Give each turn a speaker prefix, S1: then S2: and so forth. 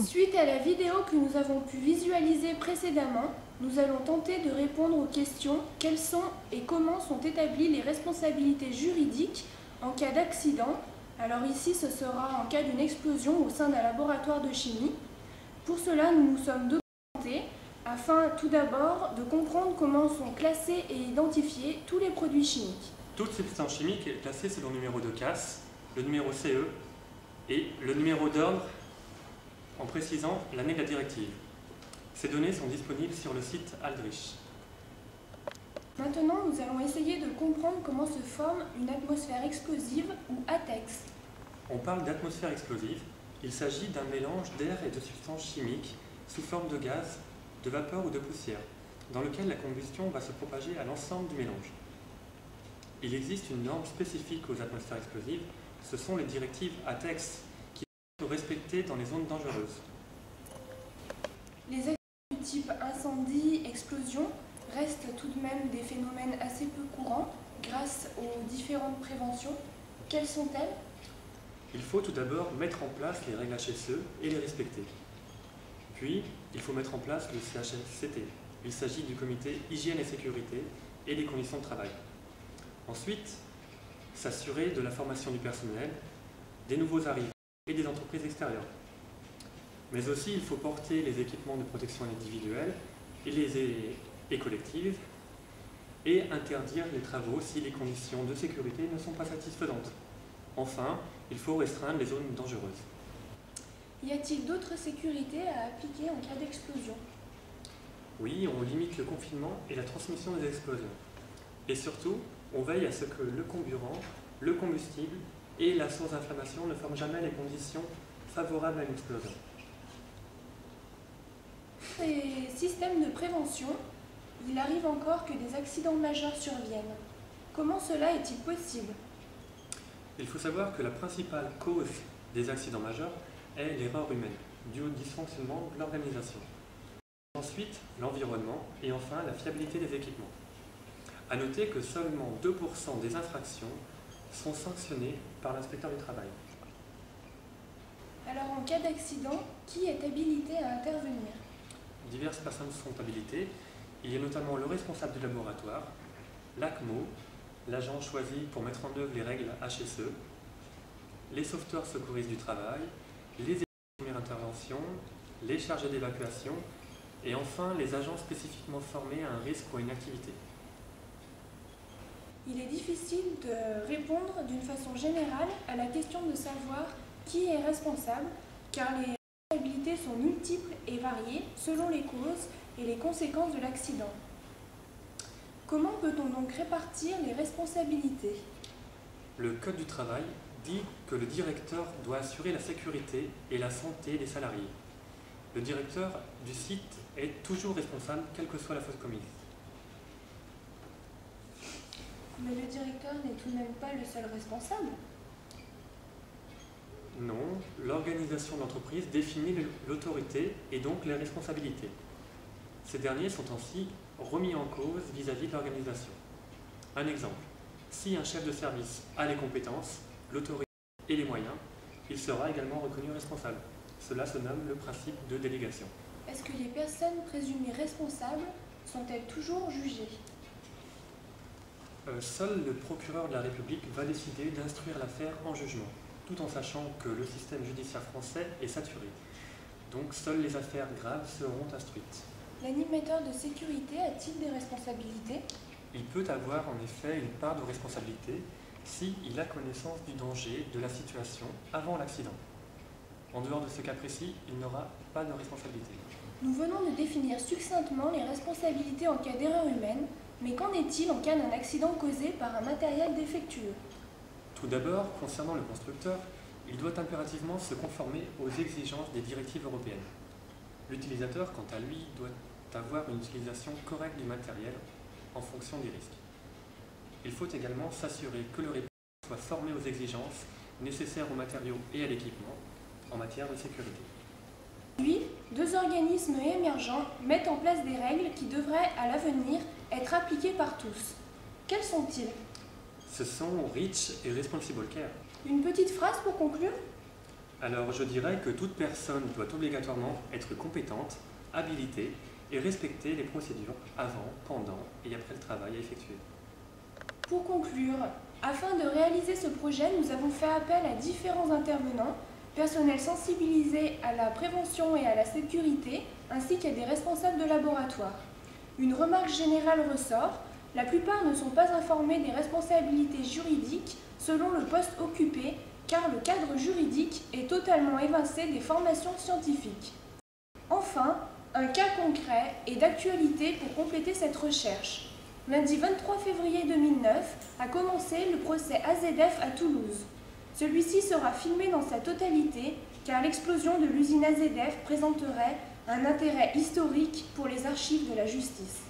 S1: Suite à la vidéo que nous avons pu visualiser précédemment, nous allons tenter de répondre aux questions quelles sont et comment sont établies les responsabilités juridiques en cas d'accident. Alors ici, ce sera en cas d'une explosion au sein d'un laboratoire de chimie. Pour cela, nous nous sommes documentés afin tout d'abord de comprendre comment sont classés et identifiés tous les produits chimiques.
S2: Toute substance chimique est classée selon le numéro de CAS, le numéro CE et le numéro d'ordre en précisant l'année de la directive. Ces données sont disponibles sur le site Aldrich.
S1: Maintenant, nous allons essayer de comprendre comment se forme une atmosphère explosive ou ATEX.
S2: On parle d'atmosphère explosive. Il s'agit d'un mélange d'air et de substances chimiques sous forme de gaz, de vapeur ou de poussière, dans lequel la combustion va se propager à l'ensemble du mélange. Il existe une norme spécifique aux atmosphères explosives, ce sont les directives ATEX qui sont respectées dans les zones dangereuses.
S1: Les accidents du type incendie, explosion restent tout de même des phénomènes assez peu courants grâce aux différentes préventions. Quelles sont-elles ?
S2: Il faut tout d'abord mettre en place les règles HSE et les respecter. Puis, il faut mettre en place le CHSCT. Il s'agit du comité hygiène et sécurité et des conditions de travail. Ensuite, s'assurer de la formation du personnel, des nouveaux arrivants et des entreprises extérieures. Mais aussi, il faut porter les équipements de protection individuelle et collective et interdire les travaux si les conditions de sécurité ne sont pas satisfaisantes. Enfin, il faut restreindre les zones dangereuses.
S1: Y a-t-il d'autres sécurités à appliquer en cas d'explosion ?
S2: Oui, on limite le confinement et la transmission des explosions. Et surtout, on veille à ce que le comburant, le combustible et la source d'inflammation ne forment jamais les conditions favorables à une explosion.
S1: Ces systèmes de prévention, il arrive encore que des accidents majeurs surviennent. Comment cela est-il possible ?
S2: Il faut savoir que la principale cause des accidents majeurs est l'erreur humaine, due au dysfonctionnement de l'organisation. Ensuite, l'environnement et enfin la fiabilité des équipements. A noter que seulement 2% des infractions sont sanctionnées par l'inspecteur du travail.
S1: Alors en cas d'accident, qui est habilité à intervenir ?
S2: Diverses personnes sont habilitées. Il y a notamment le responsable du laboratoire, l'ACMO, l'agent choisi pour mettre en œuvre les règles HSE, les sauveteurs secouristes du travail, les équipes de première intervention, les chargés d'évacuation et enfin les agents spécifiquement formés à un risque ou à une activité.
S1: Il est difficile de répondre d'une façon générale à la question de savoir qui est responsable, car les responsabilités sont multiples et variées selon les causes et les conséquences de l'accident. Comment peut-on donc répartir les responsabilités ?
S2: Le Code du travail dit que le directeur doit assurer la sécurité et la santé des salariés. Le directeur du site est toujours responsable, quelle que soit la faute commise.
S1: Mais le directeur n'est tout de même pas le seul responsable.
S2: Non, l'organisation de l'entreprise définit l'autorité et donc les responsabilités. Ces derniers sont ainsi remis en cause vis-à-vis de l'organisation. Un exemple, si un chef de service a les compétences, l'autorité et les moyens, il sera également reconnu responsable. Cela se nomme le principe de délégation.
S1: Est-ce que les personnes présumées responsables sont-elles toujours jugées ?
S2: Seul le procureur de la République va décider d'instruire l'affaire en jugement, tout en sachant que le système judiciaire français est saturé. Donc seules les affaires graves seront instruites.
S1: L'animateur de sécurité a-t-il des responsabilités ?
S2: Il peut avoir en effet une part de responsabilité s'il a connaissance du danger de la situation avant l'accident. En dehors de ce cas précis, il n'aura pas de responsabilité.
S1: Nous venons de définir succinctement les responsabilités en cas d'erreur humaine, mais qu'en est-il en cas d'un accident causé par un matériel défectueux ?
S2: Tout d'abord, concernant le constructeur, il doit impérativement se conformer aux exigences des directives européennes. L'utilisateur, quant à lui, doit avoir une utilisation correcte du matériel en fonction des risques. Il faut également s'assurer que le réparateur soit formé aux exigences nécessaires aux matériaux et à l'équipement en matière de sécurité.
S1: Puis, deux organismes émergents mettent en place des règles qui devraient, à l'avenir, être appliquées par tous. Quels sont-ils ?
S2: Ce sont REACH et Responsible Care.
S1: Une petite phrase pour conclure ?
S2: Alors je dirais que toute personne doit obligatoirement être compétente, habilitée et respecter les procédures avant, pendant et après le travail à effectuer.
S1: Pour conclure, afin de réaliser ce projet, nous avons fait appel à différents intervenants, personnels sensibilisés à la prévention et à la sécurité, ainsi qu'à des responsables de laboratoire. Une remarque générale ressort, la plupart ne sont pas informés des responsabilités juridiques selon le poste occupé, car le cadre juridique est totalement évincé des formations scientifiques. Enfin, un cas concret est d'actualité pour compléter cette recherche. Lundi 23 février 2009 a commencé le procès AZF à Toulouse. Celui-ci sera filmé dans sa totalité car l'explosion de l'usine AZF présenterait un intérêt historique pour les archives de la justice.